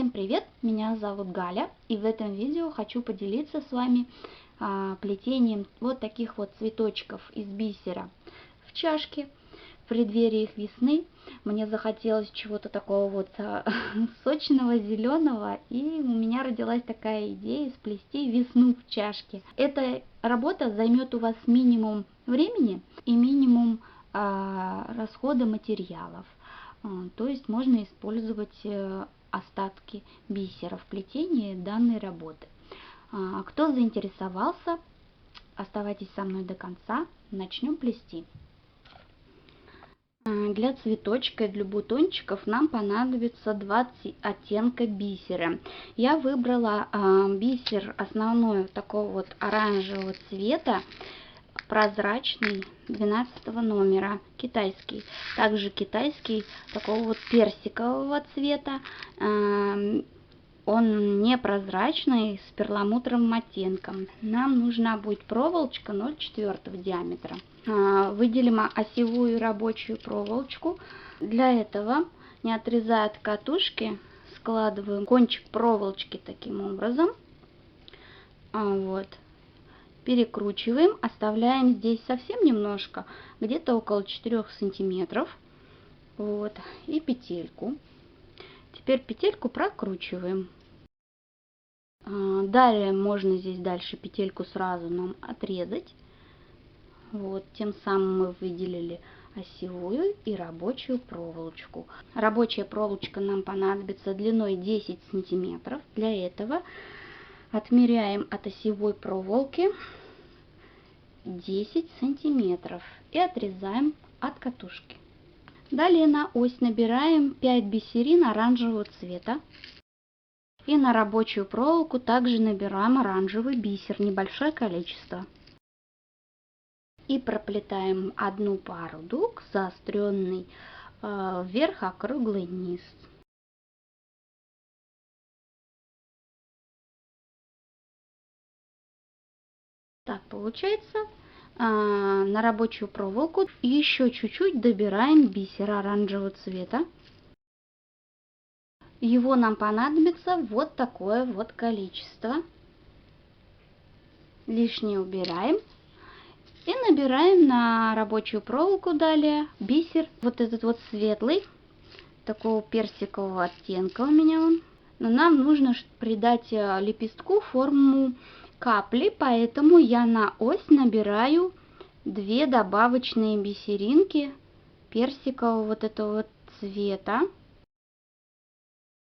Всем привет! Меня зовут Галя, и в этом видео хочу поделиться с вами плетением вот таких вот цветочков из бисера в чашке. В преддверии их весны мне захотелось чего-то такого вот сочного, зеленого, и у меня родилась такая идея сплести весну в чашке. Эта работа займет у вас минимум времени и минимум расхода материалов. То есть можно использовать остатки бисера в плетении данной работы. Кто заинтересовался, оставайтесь со мной до конца, начнем плести. Для цветочка и для бутончиков нам понадобится 20 оттенка бисера. Я выбрала бисер основной такого вот оранжевого цвета, прозрачный, 12 номера, китайский. Также китайский такого вот персикового цвета. Он не прозрачный, с перламутровым оттенком. Нам нужна будет проволочка 0,4 диаметра. Выделим осевую рабочую проволочку. Для этого, не отрезая от катушки, складываем кончик проволочки таким образом. Вот. Перекручиваем, оставляем здесь совсем немножко, где-то около 4 сантиметров. Вот. И петельку. Теперь петельку прокручиваем. Далее можно здесь дальше петельку сразу нам отрезать. Вот. Тем самым мы выделили осевую и рабочую проволочку. Рабочая проволочка нам понадобится длиной 10 сантиметров. Для этого отмеряем от осевой проволоки 10 сантиметров и отрезаем от катушки. Далее на ось набираем 5 бисерин оранжевого цвета. И на рабочую проволоку также набираем оранжевый бисер, небольшое количество. И проплетаем одну пару дуг, заостренный вверх, округлый низ. Так получается. На рабочую проволоку еще чуть-чуть добираем бисер оранжевого цвета. Его нам понадобится вот такое вот количество. Лишнее убираем. И набираем на рабочую проволоку далее бисер. Вот этот вот светлый, такого персикового оттенка у меня он. Но нам нужно придать лепестку форму капли, поэтому я на ось набираю 2 добавочные бисеринки персикового вот этого вот цвета.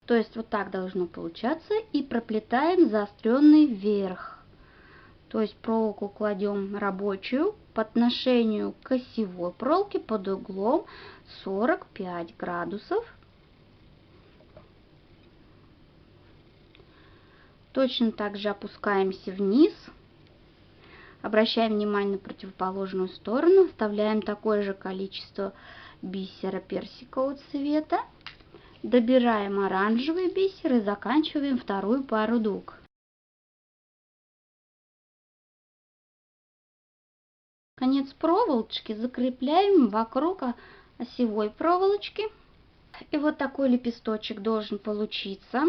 То есть вот так должно получаться. И проплетаем заостренный вверх. То есть проволоку кладем рабочую по отношению к осевой проволоке под углом 45 градусов. Точно так же опускаемся вниз. Обращаем внимание на противоположную сторону. Вставляем такое же количество бисера персикового цвета. Добираем оранжевый бисер и заканчиваем вторую пару дуг. Конец проволочки закрепляем вокруг осевой проволочки. И вот такой лепесточек должен получиться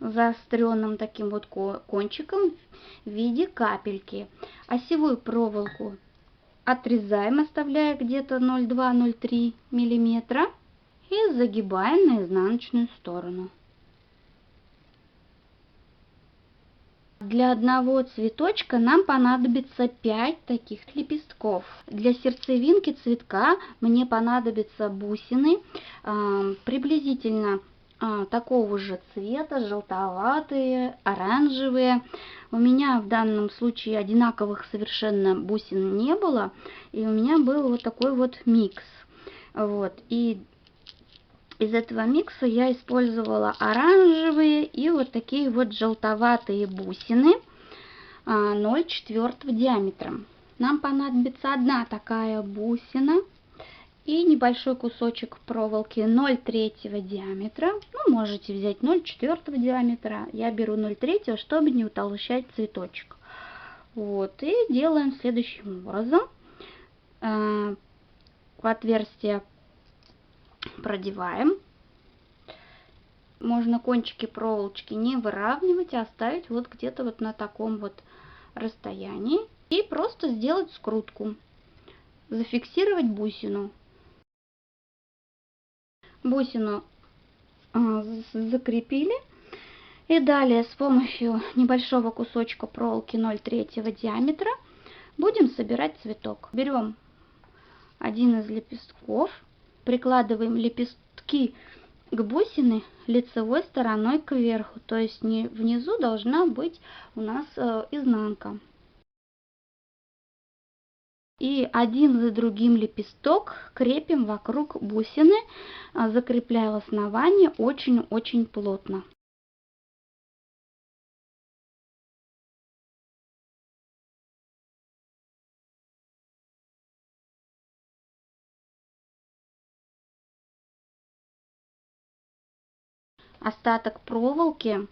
заостренным таким вот кончиком в виде капельки. Осевую проволоку отрезаем, оставляя где-то 0,2-0,3 миллиметра, и загибаем на изнаночную сторону. Для одного цветочка нам понадобится 5 таких лепестков. Для сердцевинки цветка мне понадобятся бусины приблизительно такого же цвета, желтоватые, оранжевые. У меня в данном случае одинаковых совершенно бусин не было, и у меня был вот такой вот микс. Вот. И из этого микса я использовала оранжевые и вот такие вот желтоватые бусины 0,4 диаметра. Нам понадобится одна такая бусина и небольшой кусочек проволоки 0,3 диаметра. Ну, можете взять 0,4 диаметра. Я беру 0,3, чтобы не утолщать цветочек. Вот. И делаем следующим образом. В отверстие продеваем Можно кончики проволочки не выравнивать, а оставить вот где-то вот на таком вот расстоянии. И просто сделать скрутку. Зафиксировать бусину. Бусину закрепили. И далее с помощью небольшого кусочка проволоки 0,3 диаметра будем собирать цветок. Берем один из лепестков, прикладываем лепестки к бусине лицевой стороной кверху, то есть не внизу должна быть у нас изнанка. И один за другим лепесток крепим вокруг бусины, закрепляя в основании очень-очень плотно. Остаток проволоки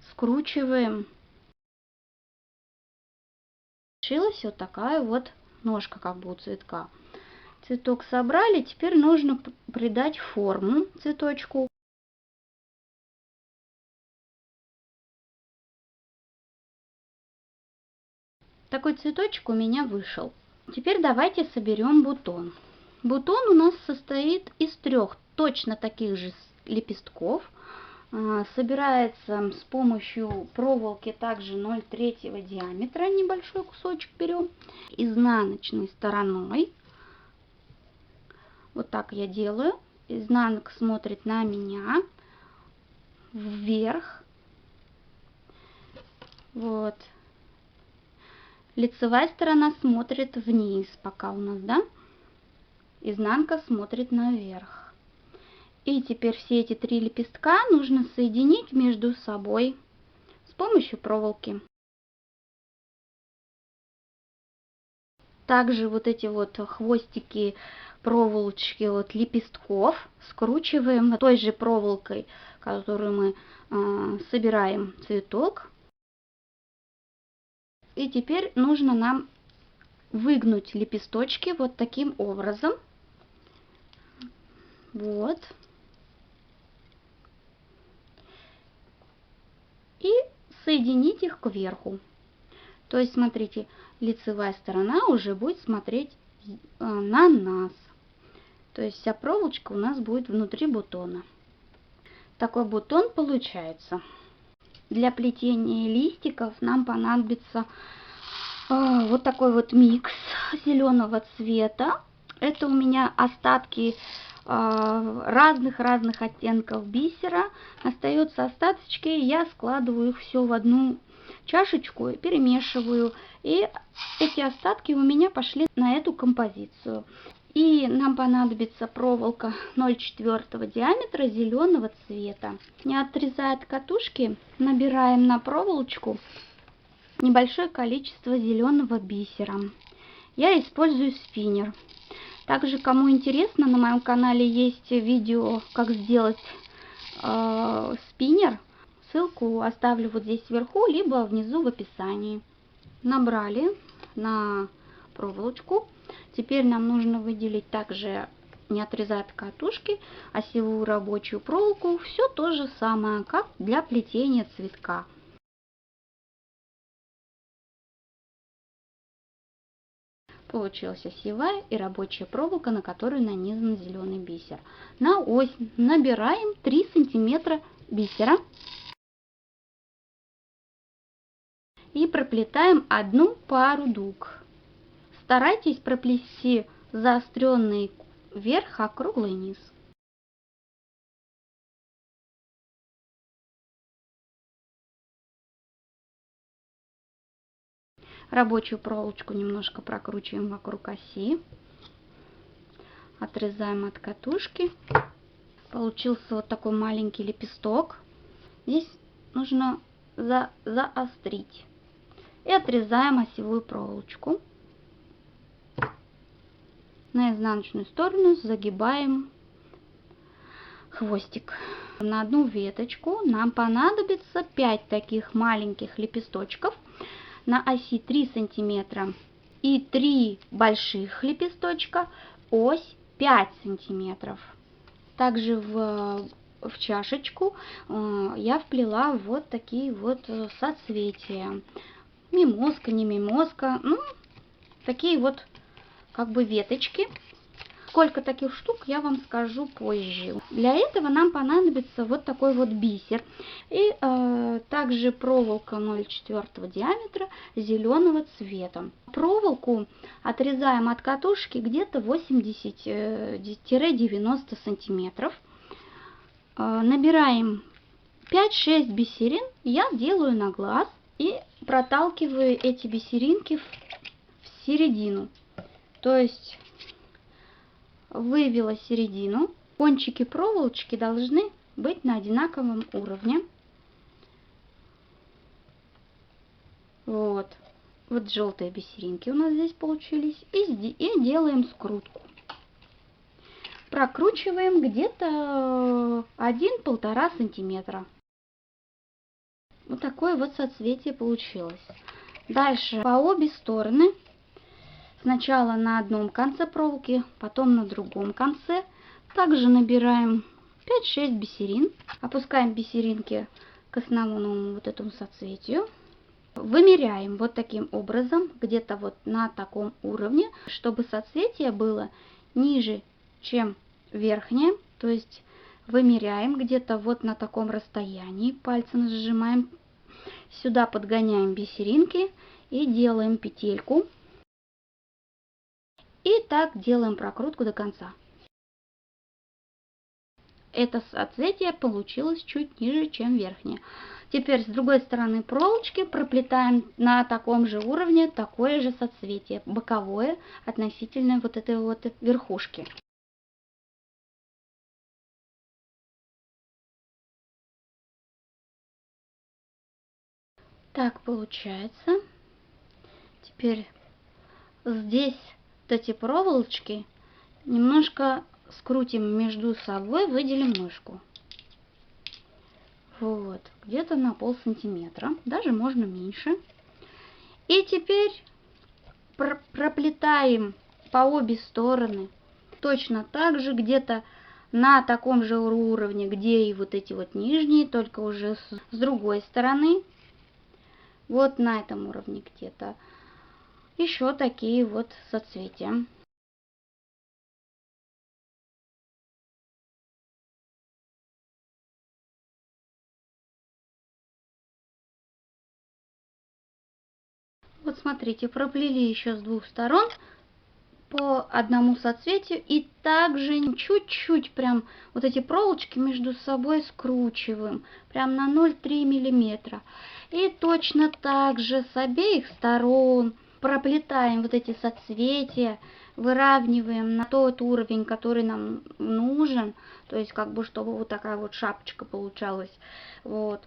скручиваем. Получилась вот такая вот ножка как бы у цветка. Цветок собрали, теперь нужно придать форму цветочку. Такой цветочек у меня вышел. Теперь давайте соберем бутон. Бутон у нас состоит из 3 точно таких же лепестков. Собирается с помощью проволоки также 0,3 диаметра. Небольшой кусочек берем. Изнаночной стороной. Вот так я делаю. Изнанка смотрит на меня. Вверх. Вот. Лицевая сторона смотрит вниз, пока у нас, да? Изнанка смотрит наверх. И теперь все эти 3 лепестка нужно соединить между собой с помощью проволоки. Также вот эти вот хвостики проволочки вот лепестков скручиваем той же проволокой, которую мы собираем цветок. И теперь нужно нам выгнуть лепесточки вот таким образом. Вот. И соединить их кверху. То есть, смотрите, лицевая сторона уже будет смотреть на нас. То есть вся проволочка у нас будет внутри бутона. Такой бутон получается. Для плетения листиков нам понадобится вот такой вот микс зеленого цвета. Это у меня остатки разных оттенков бисера. Остаются остаточки, я складываю их все в одну чашечку, перемешиваю. И эти остатки у меня пошли на эту композицию. И нам понадобится проволока 0,4 диаметра зеленого цвета. Не отрезая от катушки, набираем на проволочку небольшое количество зеленого бисера. Я использую спиннер. Также, кому интересно, на моем канале есть видео, как сделать спиннер. Ссылку оставлю вот здесь вверху, либо внизу в описании. Набрали на проволочку. Теперь нам нужно выделить также, не отрезая от катушки, осевую рабочую проволоку. Все то же самое, как для плетения цветка. Получилась осевая и рабочая проволока, на которую нанизан зеленый бисер. На ось набираем 3 сантиметра бисера и проплетаем одну пару дуг. Старайтесь проплести заостренный вверх, округлый низ. Рабочую проволочку немножко прокручиваем вокруг оси. Отрезаем от катушки. Получился вот такой маленький лепесток. Здесь нужно заострить. И отрезаем осевую проволочку. На изнаночную сторону загибаем хвостик. На одну веточку нам понадобится 5 таких маленьких лепесточков на оси 3 сантиметра и 3 больших лепесточка, ось 5 сантиметров. Также в чашечку я вплела вот такие вот соцветия. Мимозка, не мимозка, ну, такие вот как бы веточки. Сколько таких штук, я вам скажу позже. Для этого нам понадобится вот такой вот бисер. И также проволока 0,4 диаметра зеленого цвета. Проволоку отрезаем от катушки где-то 80-90 сантиметров. Набираем 5-6 бисерин. Я делаю на глаз и проталкиваю эти бисеринки в середину. То есть вывела середину. Кончики проволочки должны быть на одинаковом уровне. Вот. Вот желтые бисеринки у нас здесь получились. И делаем скрутку. Прокручиваем где-то 1-1,5 сантиметра. Вот такое вот соцветие получилось. Дальше по обе стороны. Сначала на одном конце проволоки, потом на другом конце. Также набираем 5-6 бисерин. Опускаем бисеринки к основному вот этому соцветию. Вымеряем вот таким образом, где-то вот на таком уровне, чтобы соцветие было ниже, чем верхнее. То есть вымеряем где-то вот на таком расстоянии. Пальцем сжимаем. Сюда подгоняем бисеринки и делаем петельку. И так делаем прокрутку до конца. Это соцветие получилось чуть ниже, чем верхнее. Теперь с другой стороны проволочки проплетаем на таком же уровне такое же соцветие, боковое, относительно вот этой вот верхушки. Так получается. Теперь здесь вот эти проволочки немножко скрутим между собой, выделим ножку. Вот, где-то на полсантиметра, даже можно меньше. И теперь проплетаем по обе стороны. Точно так же где-то на таком же уровне, где и вот эти вот нижние, только уже с другой стороны. Вот на этом уровне где-то. Еще такие вот соцветия. Вот смотрите, проплели еще с двух сторон по одному соцветию и также чуть-чуть прям вот эти проволочки между собой скручиваем прям на 0,3 миллиметра. И точно так же с обеих сторон проплетаем вот эти соцветия, выравниваем на тот уровень, который нам нужен, то есть как бы чтобы вот такая вот шапочка получалась. Вот.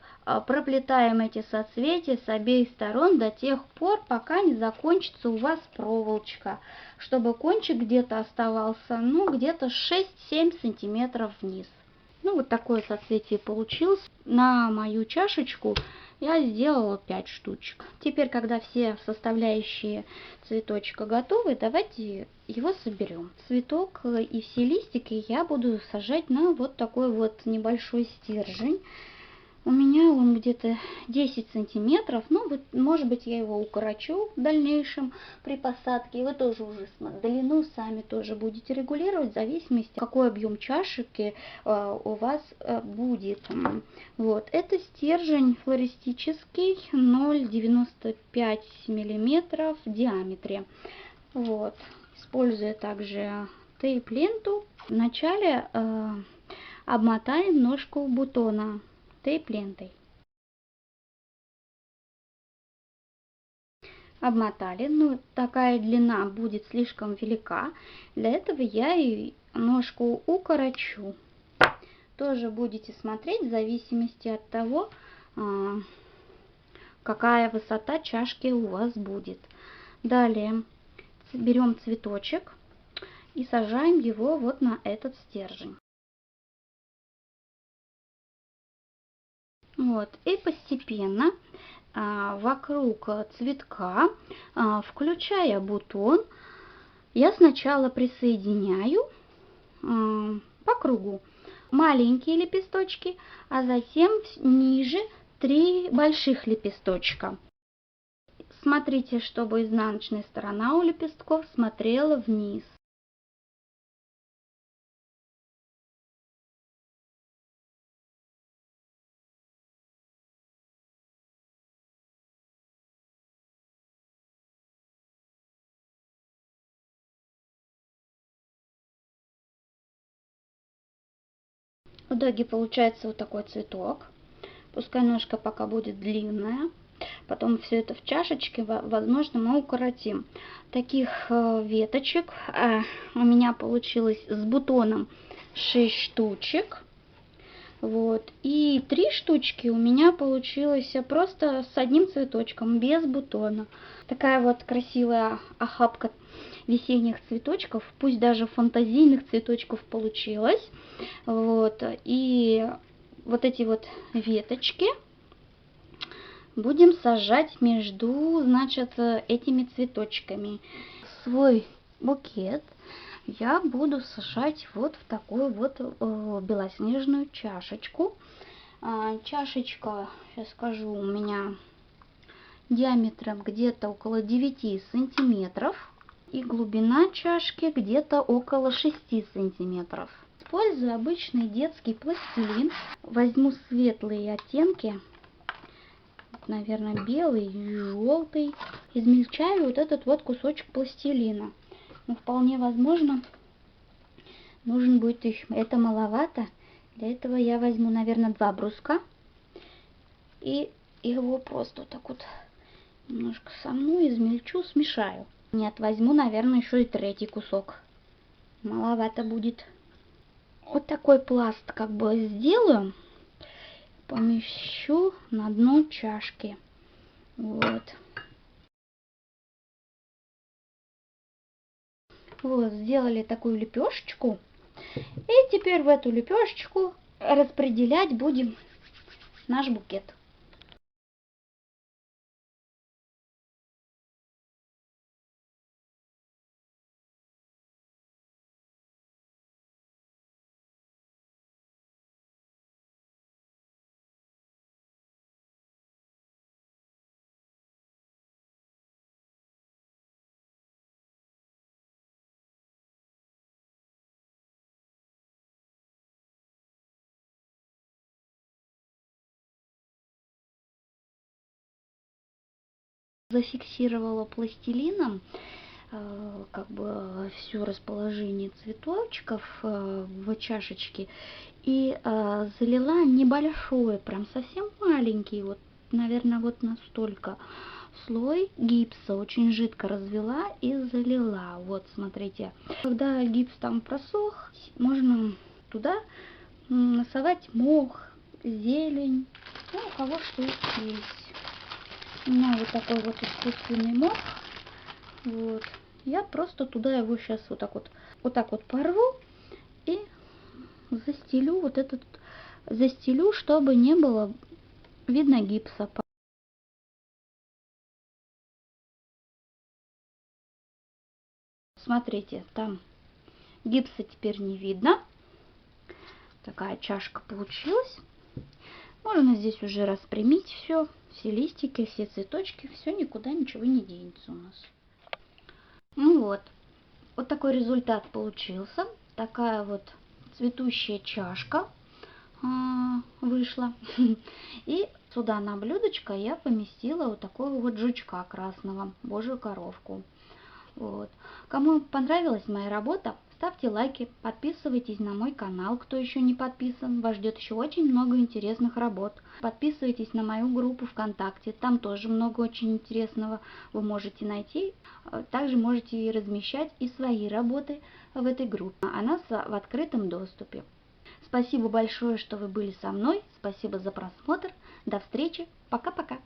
Проплетаем эти соцветия с обеих сторон до тех пор, пока не закончится у вас проволочка, чтобы кончик где-то оставался, ну, где-то 6-7 сантиметров вниз. Ну, вот такое соцветие получилось. На мою чашечку я сделала 5 штучек. Теперь, когда все составляющие цветочка готовы, давайте его соберем. Цветок и все листики я буду сажать на вот такой вот небольшой стержень. У меня он где-то 10 сантиметров, но вот, может быть, я его укорочу в дальнейшем при посадке. Вы тоже уже длину сами тоже будете регулировать в зависимости, какой объем чашечки у вас будет. Вот, это стержень флористический 0,95 миллиметров в диаметре. Вот, используя также тейп-ленту, вначале обмотаем ножку бутона тейп-лентой. Обмотали, но такая длина будет слишком велика. Для этого я и ножку укорочу. Тоже будете смотреть в зависимости от того, какая высота чашки у вас будет. Далее берем цветочек и сажаем его вот на этот стержень. Вот, и постепенно вокруг цветка, включая бутон, я сначала присоединяю по кругу маленькие лепесточки, а затем ниже 3 больших лепесточка. Смотрите, чтобы изнаночная сторона у лепестков смотрела вниз. В итоге получается вот такой цветок. Пускай ножка пока будет длинная. Потом все это в чашечке, возможно, мы укоротим. Таких веточек у меня получилось с бутоном 6 штучек. Вот. И 3 штучки у меня получилось просто с одним цветочком, без бутона. Такая вот красивая охапка весенних цветочков, пусть даже фантазийных цветочков получилось. Вот. И вот эти вот веточки будем сажать между, значит, этими цветочками. Свой букет я буду сажать вот в такую вот белоснежную чашечку. Чашечка, сейчас скажу, у меня диаметром где-то около 9 сантиметров. И глубина чашки где-то около 6 сантиметров. Использую обычный детский пластилин. Возьму светлые оттенки. Наверное, белый и желтый. Измельчаю вот этот вот кусочек пластилина. Но вполне возможно, нужен будет их. Это маловато. Для этого я возьму, наверное, 2 бруска. И его просто вот так вот немножко сомну, измельчу, смешаю. Нет, возьму, наверное, еще и 3-й кусок. Маловато будет. Вот такой пласт как бы сделаю. Помещу на дно чашки. Вот. Вот, сделали такую лепешечку. И теперь в эту лепешечку распределять будем наш букет. Зафиксировала пластилином как бы все расположение цветочков в чашечке и залила небольшой, прям совсем маленький, вот, наверное, вот настолько слой гипса, очень жидко развела и залила. Вот, смотрите, когда гипс там просох, можно туда насовать мох, зелень, ну, у кого что есть. У меня вот такой вот искусственный мох. Вот. Я просто туда его сейчас вот так вот порву и застелю вот этот, застелю, чтобы не было видно гипса. Смотрите, там гипса теперь не видно. Такая чашка получилась. Можно здесь уже распрямить все листики, все цветочки, все, никуда ничего не денется у нас. Ну вот, вот такой результат получился. Такая вот цветущая чашка вышла. И сюда на блюдечко я поместила вот такого вот жучка красного, божью коровку. Вот. Кому понравилась моя работа, ставьте лайки, подписывайтесь на мой канал, кто еще не подписан, вас ждет еще очень много интересных работ. Подписывайтесь на мою группу ВКонтакте, там тоже много очень интересного вы можете найти. Также можете и размещать и свои работы в этой группе. Она в открытом доступе. Спасибо большое, что вы были со мной. Спасибо за просмотр. До встречи. Пока-пока.